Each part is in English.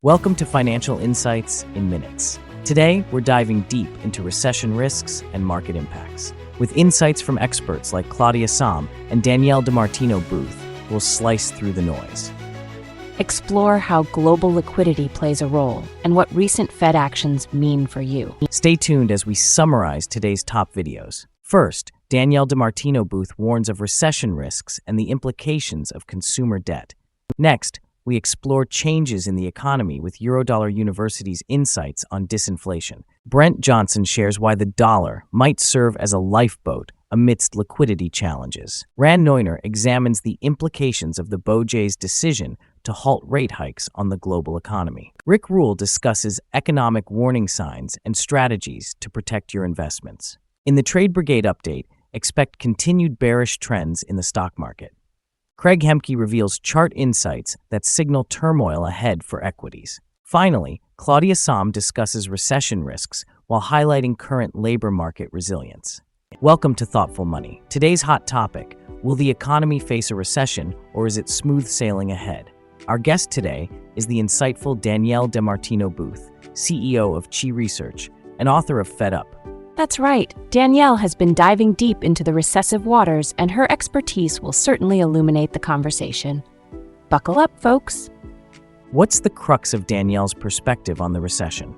Welcome to Financial Insights in Minutes. Today, we're diving deep into recession risks and market impacts. With insights from experts like Claudia Sahm and Danielle DiMartino Booth, we'll slice through the noise. Explore how global liquidity plays a role and what recent Fed actions mean for you. Stay tuned as we summarize today's top videos. First, Danielle DiMartino Booth warns of recession risks and the implications of consumer debt. Next, we explore changes in the economy with Eurodollar University's insights on disinflation. Brent Johnson shares why the dollar might serve as a lifeboat amidst liquidity challenges. Neuner examines the implications of the BOJ's decision to halt rate hikes on the global economy. Rick Rule discusses economic warning signs and strategies to protect your investments. In the Trade Brigade update, expect continued bearish trends in the stock market. Craig Hemke reveals chart insights that signal turmoil ahead for equities. Finally, Claudia Sahm discusses recession risks while highlighting current labor market resilience. Welcome to Thoughtful Money. Today's hot topic: will the economy face a recession, or is it smooth sailing ahead? Our guest today is the insightful Danielle DiMartino Booth, CEO of Chi Research and author of Fed Up. That's right. Danielle has been diving deep into the recessive waters, and her expertise will certainly illuminate the conversation. Buckle up, folks. What's the crux of Danielle's perspective on the recession?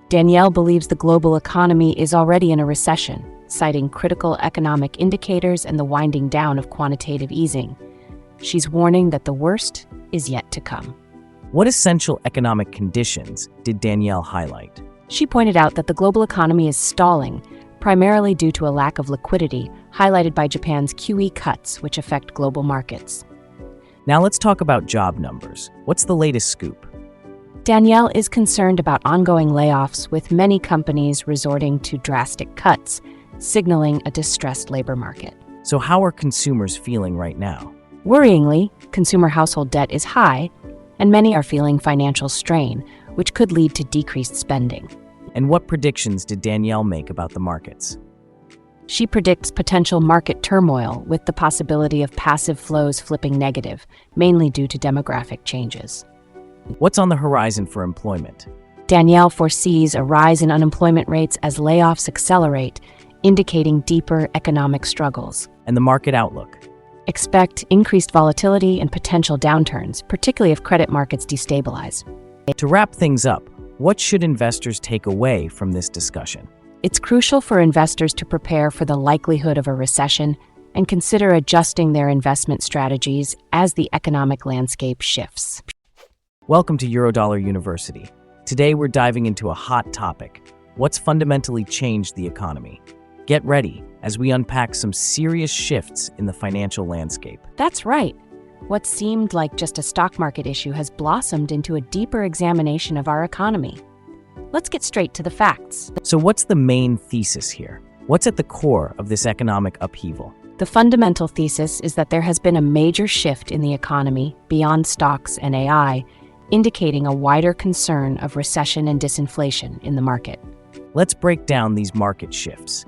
Danielle believes the global economy is already in a recession, citing critical economic indicators and the winding down of quantitative easing. She's warning that the worst is yet to come. What essential economic conditions did Danielle highlight? She pointed out that the global economy is stalling, primarily due to a lack of liquidity, highlighted by Japan's QE cuts, which affect global markets. Now let's talk about job numbers. What's the latest scoop? Danielle is concerned about ongoing layoffs, with many companies resorting to drastic cuts, signaling a distressed labor market. So how are consumers feeling right now? Worryingly, consumer household debt is high, and many are feeling financial strain, which could lead to decreased spending. And what predictions did Danielle make about the markets? She predicts potential market turmoil, with the possibility of passive flows flipping negative, mainly due to demographic changes. What's on the horizon for employment? Danielle foresees a rise in unemployment rates as layoffs accelerate, indicating deeper economic struggles. And the market outlook? Expect increased volatility and potential downturns, particularly if credit markets destabilize. To wrap things up, what should investors take away from this discussion? It's crucial for investors to prepare for the likelihood of a recession and consider adjusting their investment strategies as the economic landscape shifts. Welcome to Eurodollar University. Today we're diving into a hot topic: what's fundamentally changed the economy? Get ready as we unpack some serious shifts in the financial landscape. That's right. What seemed like just a stock market issue has blossomed into a deeper examination of our economy. Let's get straight to the facts. So what's the main thesis here? What's at the core of this economic upheaval? The fundamental thesis is that there has been a major shift in the economy beyond stocks and AI, indicating a wider concern of recession and disinflation in the market. Let's break down these market shifts.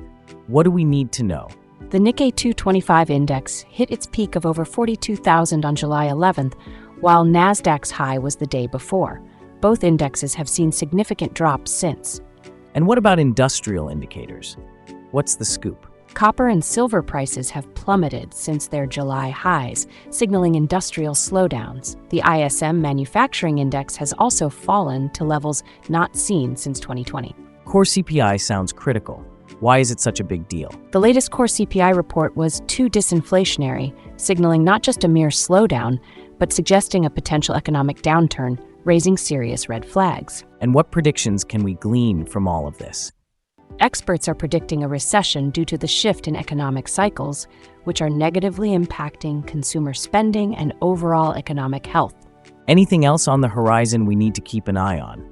What do we need to know? The Nikkei 225 index hit its peak of over 42,000 on July 11th, while Nasdaq's high was the day before. Both indexes have seen significant drops since. And what about industrial indicators? What's the scoop? Copper and silver prices have plummeted since their July highs, signaling industrial slowdowns. The ISM Manufacturing Index has also fallen to levels not seen since 2020. Core CPI sounds critical. Why is it such a big deal? The latest core CPI report was too disinflationary, signaling not just a mere slowdown, but suggesting a potential economic downturn, raising serious red flags. And what predictions can we glean from all of this? Experts are predicting a recession due to the shift in economic cycles, which are negatively impacting consumer spending and overall economic health. Anything else on the horizon we need to keep an eye on?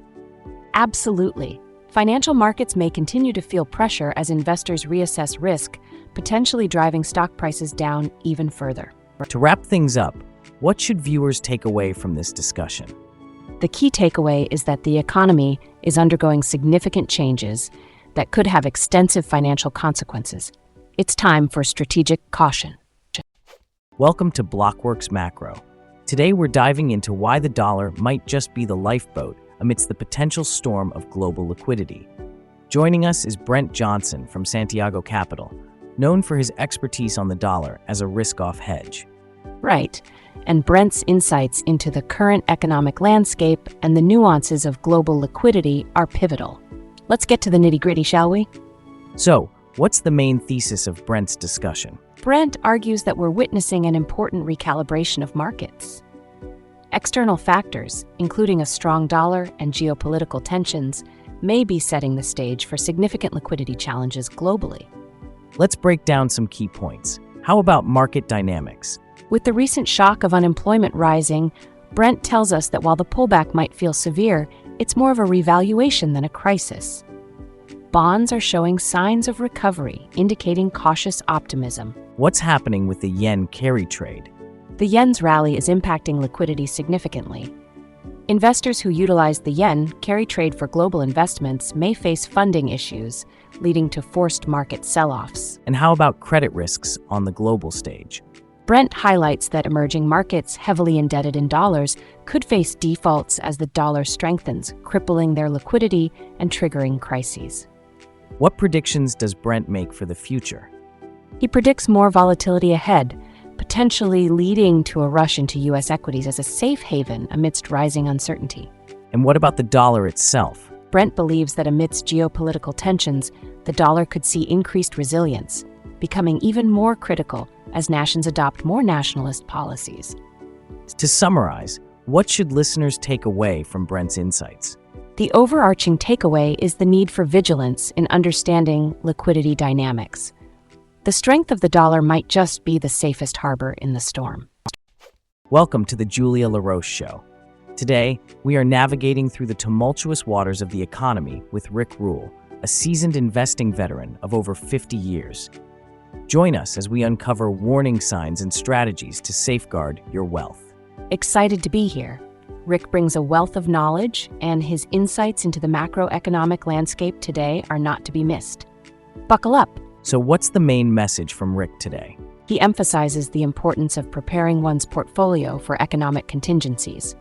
Absolutely. Financial markets may continue to feel pressure as investors reassess risk, potentially driving stock prices down even further. To wrap things up, what should viewers take away from this discussion? The key takeaway is that the economy is undergoing significant changes that could have extensive financial consequences. It's time for strategic caution. Welcome to Blockworks Macro. Today we're diving into why the dollar might just be the lifeboat amidst the potential storm of global liquidity. Joining us is Brent Johnson from Santiago Capital, known for his expertise on the dollar as a risk-off hedge. Right, and Brent's insights into the current economic landscape and the nuances of global liquidity are pivotal. Let's get to the nitty-gritty, shall we? So, what's the main thesis of Brent's discussion? Brent argues that we're witnessing an important recalibration of markets. External factors, including a strong dollar and geopolitical tensions, may be setting the stage for significant liquidity challenges globally. Let's break down some key points. How about market dynamics? With the recent shock of unemployment rising, Brent tells us that while the pullback might feel severe, it's more of a revaluation than a crisis. Bonds are showing signs of recovery, indicating cautious optimism. What's happening with the yen carry trade? The yen's rally is impacting liquidity significantly. Investors who utilize the yen carry trade for global investments may face funding issues, leading to forced market sell-offs. And how about credit risks on the global stage? Brent highlights that emerging markets heavily indebted in dollars could face defaults as the dollar strengthens, crippling their liquidity and triggering crises. What predictions does Brent make for the future? He predicts more volatility ahead, potentially leading to a rush into U.S. equities as a safe haven amidst rising uncertainty. And what about the dollar itself? Brent believes that amidst geopolitical tensions, the dollar could see increased resilience, becoming even more critical as nations adopt more nationalist policies. To summarize, what should listeners take away from Brent's insights? The overarching takeaway is the need for vigilance in understanding liquidity dynamics. The strength of the dollar might just be the safest harbor in the storm. Welcome to the Julia LaRoche Show. Today, we are navigating through the tumultuous waters of the economy with Rick Rule, a seasoned investing veteran of over 50 years. Join us as we uncover warning signs and strategies to safeguard your wealth. Excited to be here. Rick brings a wealth of knowledge, and his insights into the macroeconomic landscape today are not to be missed. Buckle up. So what's the main message from Rick today? He emphasizes the importance of preparing one's portfolio for economic contingencies.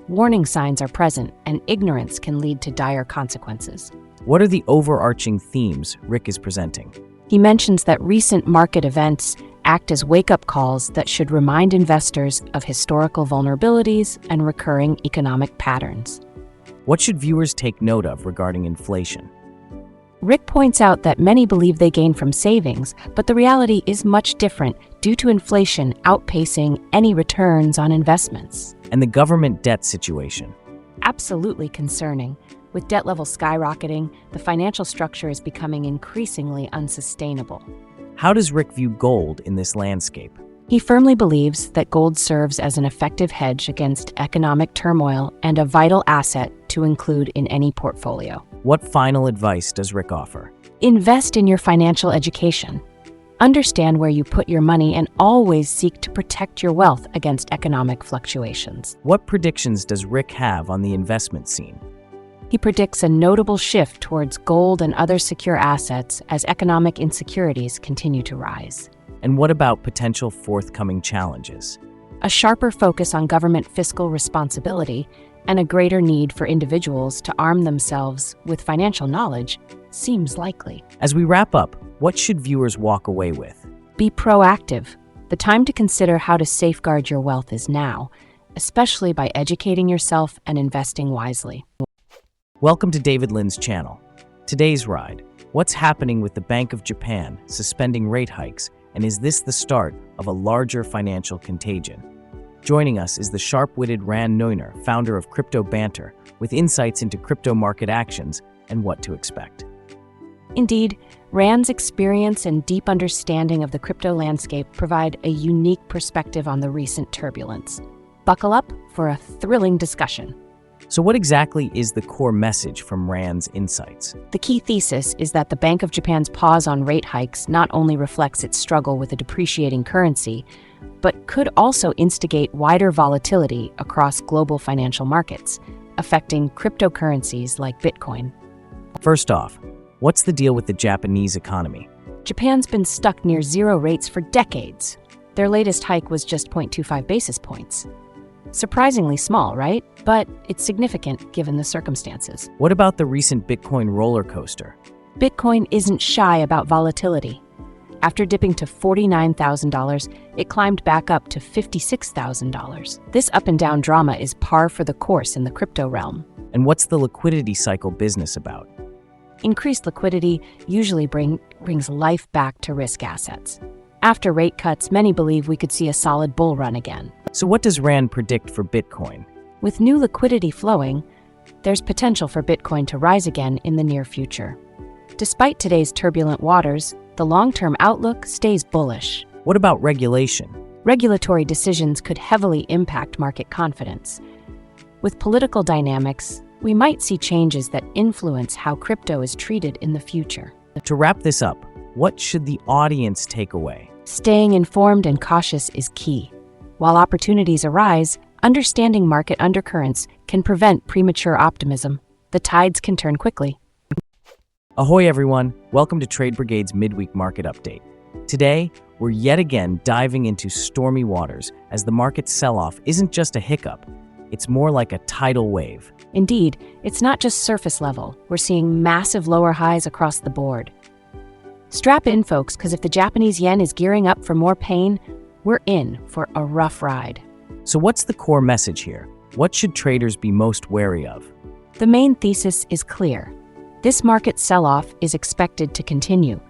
Warning signs are present, and ignorance can lead to dire consequences. What are the overarching themes Rick is presenting? He mentions that recent market events act as wake-up calls that should remind investors of historical vulnerabilities and recurring economic patterns. What should viewers take note of regarding inflation? Rick points out that many believe they gain from savings, but the reality is much different due to inflation outpacing any returns on investments. And the government debt situation? Absolutely concerning. With debt levels skyrocketing, the financial structure is becoming increasingly unsustainable. How does Rick view gold in this landscape? He firmly believes that gold serves as an effective hedge against economic turmoil and a vital asset to include in any portfolio. What final advice does Rick offer? Invest in your financial education. Understand where you put your money and always seek to protect your wealth against economic fluctuations. What predictions does Rick have on the investment scene? He predicts a notable shift towards gold and other secure assets as economic insecurities continue to rise. And what about potential forthcoming challenges? A sharper focus on government fiscal responsibility and a greater need for individuals to arm themselves with financial knowledge seems likely. As we wrap up, what should viewers walk away with? Be proactive. The time to consider how to safeguard your wealth is now, especially by educating yourself and investing wisely. Welcome to David Lin's channel. Today's ride: what's happening with the Bank of Japan suspending rate hikes, and is this the start of a larger financial contagion? Joining us is the sharp-witted Neuner, founder of Crypto Banter, with insights into crypto market actions and what to expect. Indeed, Rand's experience and deep understanding of the crypto landscape provide a unique perspective on the recent turbulence. Buckle up for a thrilling discussion. So what exactly is the core message from Rand's insights? The key thesis is that the Bank of Japan's pause on rate hikes not only reflects its struggle with a depreciating currency, but could also instigate wider volatility across global financial markets, affecting cryptocurrencies like Bitcoin. First off, what's the deal with the Japanese economy? Japan's been stuck near zero rates for decades. Their latest hike was just 0.25 basis points. Surprisingly small, right? But it's significant given the circumstances. What about the recent Bitcoin roller coaster? Bitcoin isn't shy about volatility. After dipping to $49,000, it climbed back up to $56,000. This up and down drama is par for the course in the crypto realm. And what's the liquidity cycle business about? Increased liquidity usually brings life back to risk assets. After rate cuts, many believe we could see a solid bull run again. So what does Rand predict for Bitcoin? With new liquidity flowing, there's potential for Bitcoin to rise again in the near future. Despite today's turbulent waters, the long-term outlook stays bullish. What about regulation? Regulatory decisions could heavily impact market confidence. With political dynamics, we might see changes that influence how crypto is treated in the future. To wrap this up, what should the audience take away? Staying informed and cautious is key. While opportunities arise, understanding market undercurrents can prevent premature optimism. The tides can turn quickly. Ahoy everyone, welcome to Trade Brigade's midweek market update. Today, we're yet again diving into stormy waters as the market sell-off isn't just a hiccup, it's more like a tidal wave. Indeed, it's not just surface level. We're seeing massive lower highs across the board. Strap in, folks, because if the Japanese yen is gearing up for more pain, we're in for a rough ride. So what's the core message here? What should traders be most wary of? The main thesis is clear. This market sell-off is expected to continue.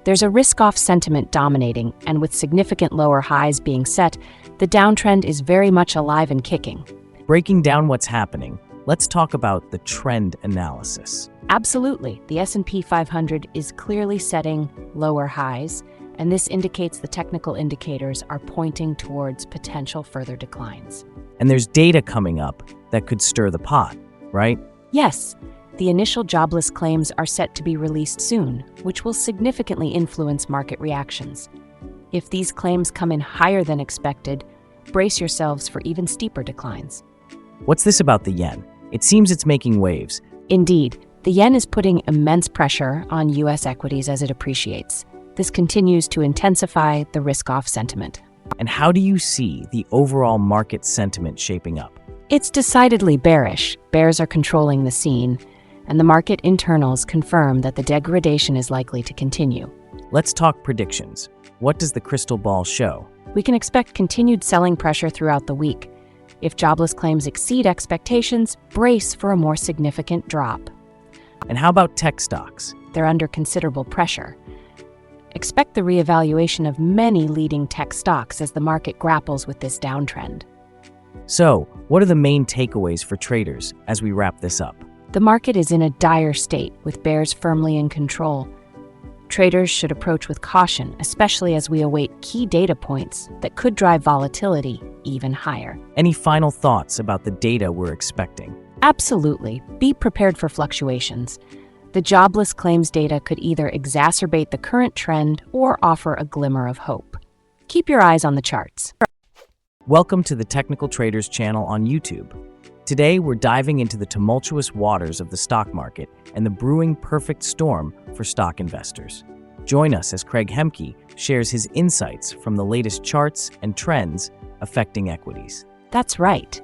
There's a risk-off sentiment dominating, and with significant lower highs being set, the downtrend is very much alive and kicking. Breaking down what's happening, let's talk about the trend analysis. Absolutely. The S&P 500 is clearly setting lower highs, and this indicates the technical indicators are pointing towards potential further declines. And there's data coming up that could stir the pot, right? Yes. The initial jobless claims are set to be released soon, which will significantly influence market reactions. If these claims come in higher than expected, brace yourselves for even steeper declines. What's this about the yen? It seems it's making waves. Indeed, the yen is putting immense pressure on U.S. equities as it appreciates. This continues to intensify the risk-off sentiment. And how do you see the overall market sentiment shaping up? It's decidedly bearish. Bears are controlling the scene, and the market internals confirm that the degradation is likely to continue. Let's talk predictions. What does the crystal ball show? We can expect continued selling pressure throughout the week. If jobless claims exceed expectations, brace for a more significant drop. And how about tech stocks? They're under considerable pressure. Expect the reevaluation of many leading tech stocks as the market grapples with this downtrend. So, what are the main takeaways for traders as we wrap this up? The market is in a dire state, with bears firmly in control. Traders should approach with caution, especially as we await key data points that could drive volatility even higher. Any final thoughts about the data we're expecting? Absolutely. Be prepared for fluctuations. The jobless claims data could either exacerbate the current trend or offer a glimmer of hope. Keep your eyes on the charts. Welcome to the Technical Traders channel on YouTube. Today, we're diving into the tumultuous waters of the stock market and the brewing perfect storm for stock investors. Join us as Craig Hemke shares his insights from the latest charts and trends affecting equities. That's right.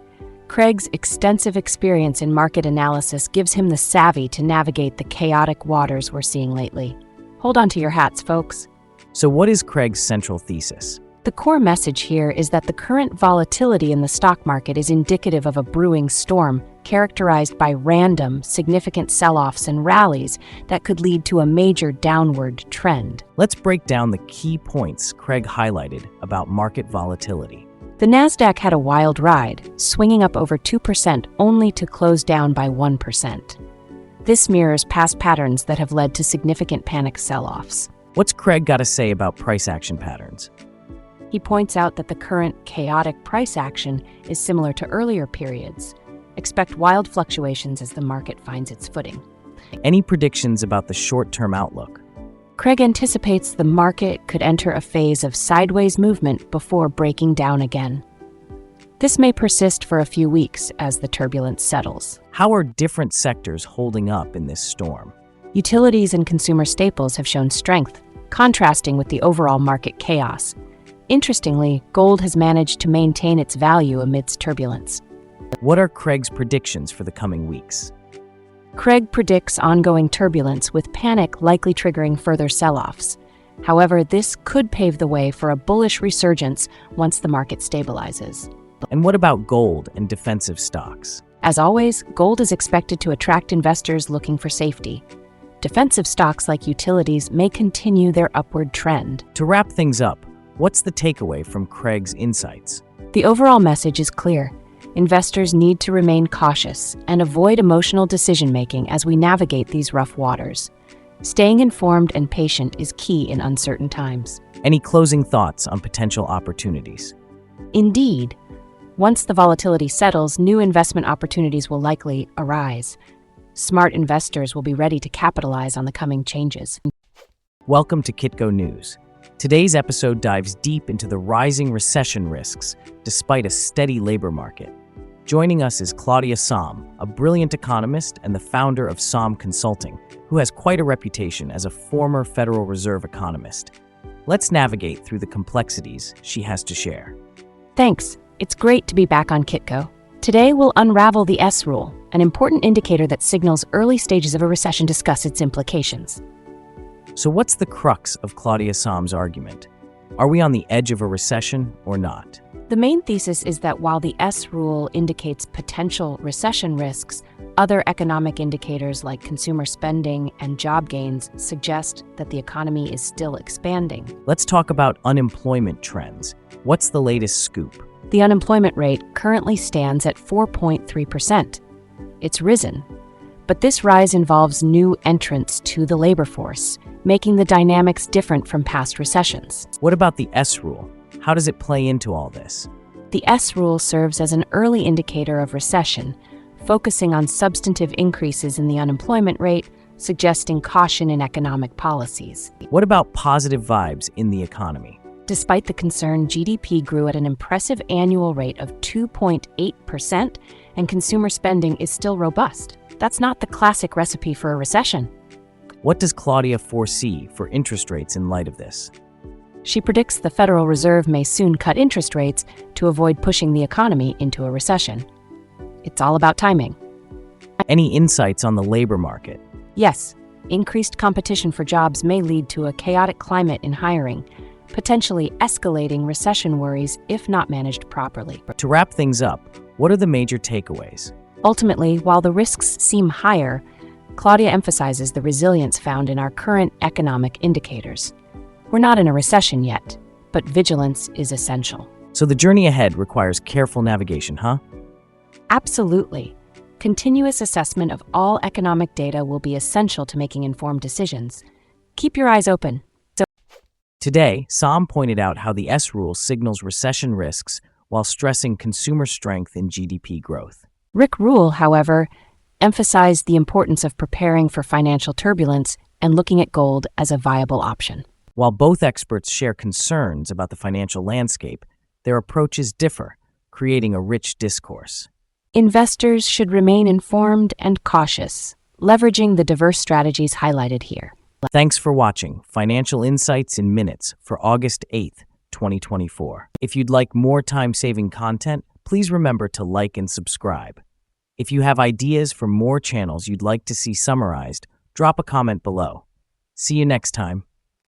Craig's extensive experience in market analysis gives him the savvy to navigate the chaotic waters we're seeing lately. Hold on to your hats, folks. So what is Craig's central thesis? The core message here is that the current volatility in the stock market is indicative of a brewing storm characterized by random, significant sell-offs and rallies that could lead to a major downward trend. Let's break down the key points Craig highlighted about market volatility. The Nasdaq had a wild ride, swinging up over 2% only to close down by 1%. This mirrors past patterns that have led to significant panic sell-offs. What's Craig got to say about price action patterns? He points out that the current chaotic price action is similar to earlier periods. Expect wild fluctuations as the market finds its footing. Any predictions about the short-term outlook? Craig anticipates the market could enter a phase of sideways movement before breaking down again. This may persist for a few weeks as the turbulence settles. How are different sectors holding up in this storm? Utilities and consumer staples have shown strength, contrasting with the overall market chaos. Interestingly, gold has managed to maintain its value amidst turbulence. What are Craig's predictions for the coming weeks? Craig predicts ongoing turbulence, with panic likely triggering further sell-offs. However, this could pave the way for a bullish resurgence once the market stabilizes. And what about gold and defensive stocks? As always, gold is expected to attract investors looking for safety. Defensive stocks like utilities may continue their upward trend. To wrap things up, what's the takeaway from Craig's insights? The overall message is clear. Investors need to remain cautious and avoid emotional decision-making as we navigate these rough waters. Staying informed and patient is key in uncertain times. Any closing thoughts on potential opportunities? Indeed. Once the volatility settles, new investment opportunities will likely arise. Smart investors will be ready to capitalize on the coming changes. Welcome to Kitco News. Today's episode dives deep into the rising recession risks despite a steady labor market. Joining us is Claudia Sahm, a brilliant economist and the founder of Sahm Consulting, who has quite a reputation as a former Federal Reserve economist. Let's navigate through the complexities she has to share. Thanks. It's great to be back on Kitco. Today we'll unravel the S rule, an important indicator that signals early stages of a recession, discuss its implications. So what's the crux of Claudia Sahm's argument? Are we on the edge of a recession or not? The main thesis is that while the S rule indicates potential recession risks, other economic indicators like consumer spending and job gains suggest that the economy is still expanding. Let's talk about unemployment trends. What's the latest scoop? The unemployment rate currently stands at 4.3%. It's risen, but this rise involves new entrants to the labor force, making the dynamics different from past recessions. What about the S rule? How does it play into all this? The S rule serves as an early indicator of recession, focusing on substantive increases in the unemployment rate, suggesting caution in economic policies. What about positive vibes in the economy? Despite the concern, GDP grew at an impressive annual rate of 2.8%, and consumer spending is still robust. That's not the classic recipe for a recession. What does Claudia foresee for interest rates in light of this? She predicts the Federal Reserve may soon cut interest rates to avoid pushing the economy into a recession. It's all about timing. Any insights on the labor market? Yes, increased competition for jobs may lead to a chaotic climate in hiring, potentially escalating recession worries if not managed properly. To wrap things up, what are the major takeaways? Ultimately, while the risks seem higher, Claudia emphasizes the resilience found in our current economic indicators. We're not in a recession yet, but vigilance is essential. So the journey ahead requires careful navigation, huh? Absolutely. Continuous assessment of all economic data will be essential to making informed decisions. Keep your eyes open. Today, Sahm pointed out how the S rule signals recession risks while stressing consumer strength in GDP growth. Rick Rule, however, emphasized the importance of preparing for financial turbulence and looking at gold as a viable option. While both experts share concerns about the financial landscape, their approaches differ, creating a rich discourse. Investors should remain informed and cautious, leveraging the diverse strategies highlighted here. Thanks for watching Financial Insights in Minutes for August 8th, 2024. If you'd like more time-saving content, please remember to like and subscribe. If you have ideas for more channels you'd like to see summarized, drop a comment below. See you next time.